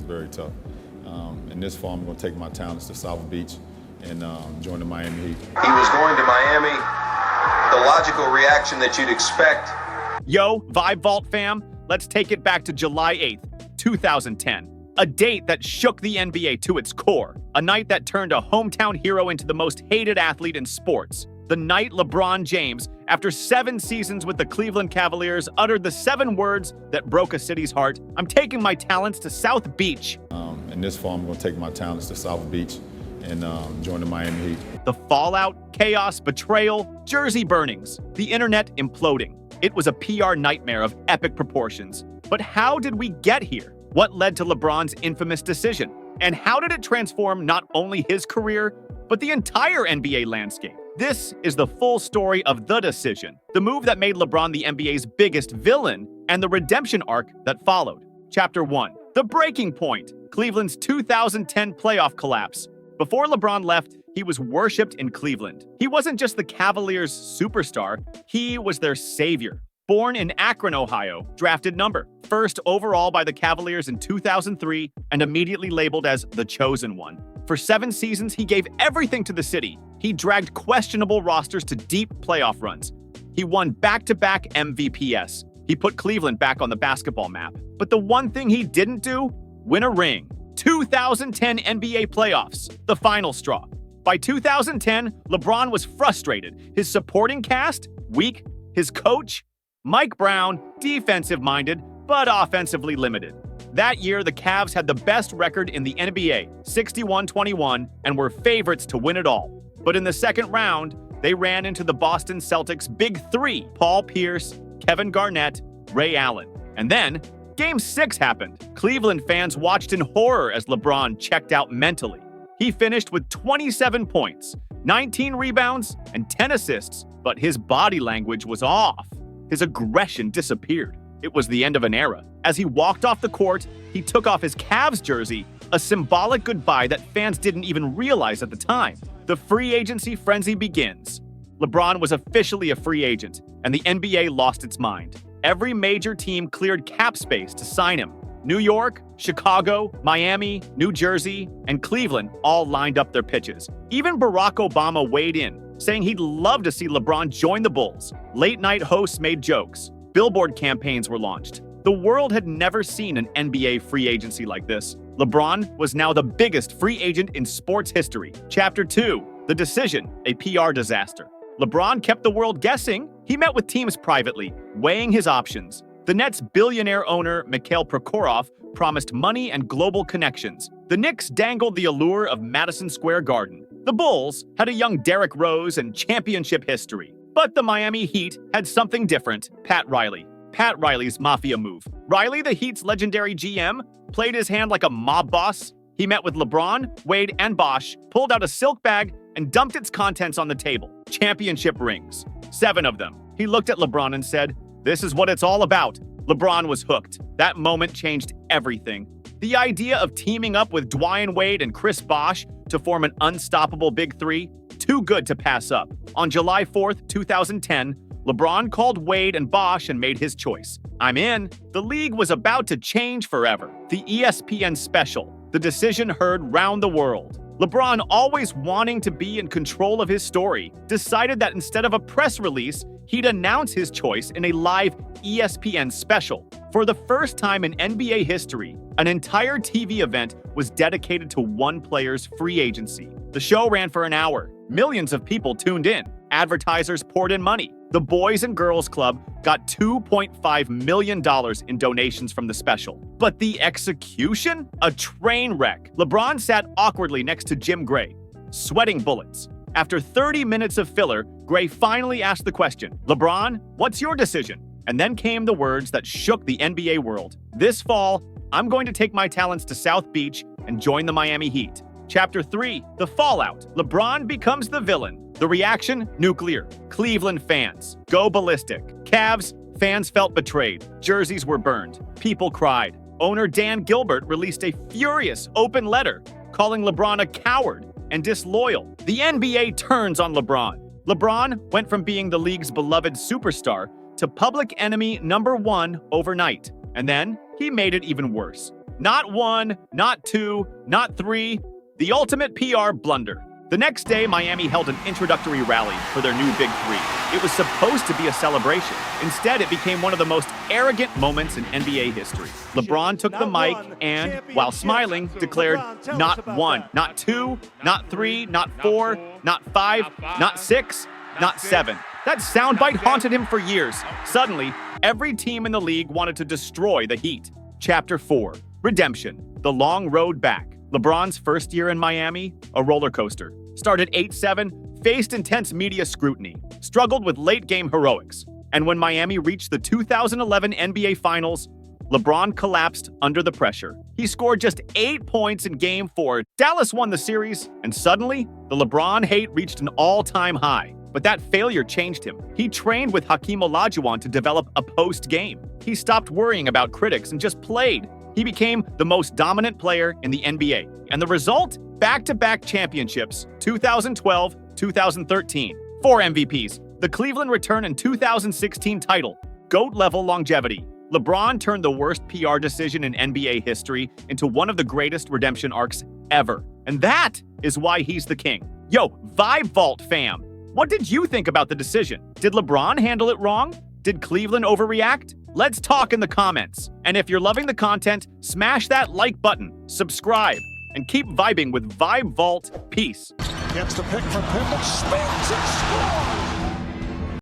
It's very tough. In this fall, I'm going to take my talents to South Beach and join the Miami Heat. He was going to Miami. The logical reaction that you'd expect. Yo, Vibe Vault fam, let's take it back to July 8th, 2010. A date that shook the NBA to its core. A night that turned a hometown hero into the most hated athlete in sports. The night LeBron James, after 7 seasons with the Cleveland Cavaliers, uttered the 7 words that broke a city's heart. I'm taking my talents to South Beach. In this fall, I'm going to take my talents to South Beach and join the Miami Heat. The fallout, chaos, betrayal, jersey burnings, the internet imploding. It was a PR nightmare of epic proportions. But how did we get here? What led to LeBron's infamous decision? And how did it transform not only his career, but the entire NBA landscape? This is the full story of the decision, the move that made LeBron the NBA's biggest villain, and the redemption arc that followed. Chapter 1. The breaking point. Cleveland's 2010 playoff collapse. Before LeBron left, he was worshipped in Cleveland. He wasn't just the Cavaliers' superstar, he was their savior. Born in Akron, Ohio, drafted number 1st overall by the Cavaliers in 2003, and immediately labeled as the chosen one. For 7 seasons, he gave everything to the city. He dragged questionable rosters to deep playoff runs. He won back-to-back MVPs. He put Cleveland back on the basketball map. But the one thing he didn't do? Win a ring. 2010 NBA playoffs, the final straw. By 2010, LeBron was frustrated. His supporting cast, weak. His coach, Mike Brown, defensive-minded, but offensively limited. That year, the Cavs had the best record in the NBA, 61-21, and were favorites to win it all. But in the second round, they ran into the Boston Celtics' Big Three: Paul Pierce, Kevin Garnett, Ray Allen. And then, Game 6 happened. Cleveland fans watched in horror as LeBron checked out mentally. He finished with 27 points, 19 rebounds, and 10 assists, but his body language was off. His aggression disappeared. It was the end of an era. As he walked off the court, he took off his Cavs jersey, a symbolic goodbye that fans didn't even realize at the time. The free agency frenzy begins. LeBron was officially a free agent, and the NBA lost its mind. Every major team cleared cap space to sign him. New York, Chicago, Miami, New Jersey, and Cleveland all lined up their pitches. Even Barack Obama weighed in, saying he'd love to see LeBron join the Bulls. Late-night hosts made jokes. Billboard campaigns were launched. The world had never seen an NBA free agency like this. LeBron was now the biggest free agent in sports history. Chapter 2. The decision, a PR disaster. LeBron kept the world guessing. He met with teams privately, weighing his options. The Nets' billionaire owner, Mikhail Prokhorov, promised money and global connections. The Knicks dangled the allure of Madison Square Garden. The Bulls had a young Derrick Rose and championship history. But the Miami Heat had something different: Pat Riley. Pat Riley's mafia move. Riley, the Heat's legendary GM, played his hand like a mob boss. He met with LeBron, Wade, and Bosh, pulled out a silk bag, and dumped its contents on the table. Championship rings. 7 of them. He looked at LeBron and said, "This is what it's all about." LeBron was hooked. That moment changed everything. The idea of teaming up with Dwayne Wade and Chris Bosh to form an unstoppable Big Three? Too good to pass up. On July 4th, 2010, LeBron called Wade and Bosh and made his choice. "I'm in." The league was about to change forever. The ESPN special. The decision heard round the world. LeBron, always wanting to be in control of his story, decided that instead of a press release, he'd announce his choice in a live ESPN special. For the first time in NBA history, an entire TV event was dedicated to one player's free agency. The show ran for an hour. Millions of people tuned in. Advertisers poured in money. The Boys and Girls Club got $2.5 million in donations from the special. But the execution? A train wreck. LeBron sat awkwardly next to Jim Gray, sweating bullets. After 30 minutes of filler, Gray finally asked the question, "LeBron, what's your decision?" And then came the words that shook the NBA world. "This fall, I'm going to take my talents to South Beach and join the Miami Heat." Chapter 3. The fallout. LeBron becomes the villain. The reaction? Nuclear. Cleveland fans go ballistic. Cavs fans felt betrayed. Jerseys were burned. People cried. Owner Dan Gilbert released a furious open letter calling LeBron a coward and disloyal. The NBA turns on LeBron. LeBron went from being the league's beloved superstar to public enemy #1 overnight. And then he made it even worse. Not one, not two, not three. The ultimate PR blunder. The next day, Miami held an introductory rally for their new Big Three. It was supposed to be a celebration. Instead, it became one of the most arrogant moments in NBA history. LeBron took the mic and, while smiling, declared, not one, not two, not three, not four, not five, not six, not seven. That soundbite haunted him for years. Suddenly, every team in the league wanted to destroy the Heat. Chapter 4. Redemption. The long road back. LeBron's first year in Miami, a roller coaster. Started 8-7, faced intense media scrutiny, struggled with late-game heroics. And when Miami reached the 2011 NBA Finals, LeBron collapsed under the pressure. He scored just 8 points in Game 4. Dallas won the series, and suddenly, the LeBron hate reached an all-time high. But that failure changed him. He trained with Hakeem Olajuwon to develop a post-game. He stopped worrying about critics and just played. He became the most dominant player in the NBA. And the result? Back-to-back championships, 2012, 2013. 4 MVPs, the Cleveland return and 2016 title, GOAT-level longevity. LeBron turned the worst PR decision in NBA history into one of the greatest redemption arcs ever. And that is why he's the king. Yo, Vibe Vault fam, what did you think about the decision? Did LeBron handle it wrong? Did Cleveland overreact? Let's talk in the comments. And if you're loving the content, smash that like button, subscribe, and keep vibing with Vibe Vault. Peace. Gets the pick from Pippen, spins and scores!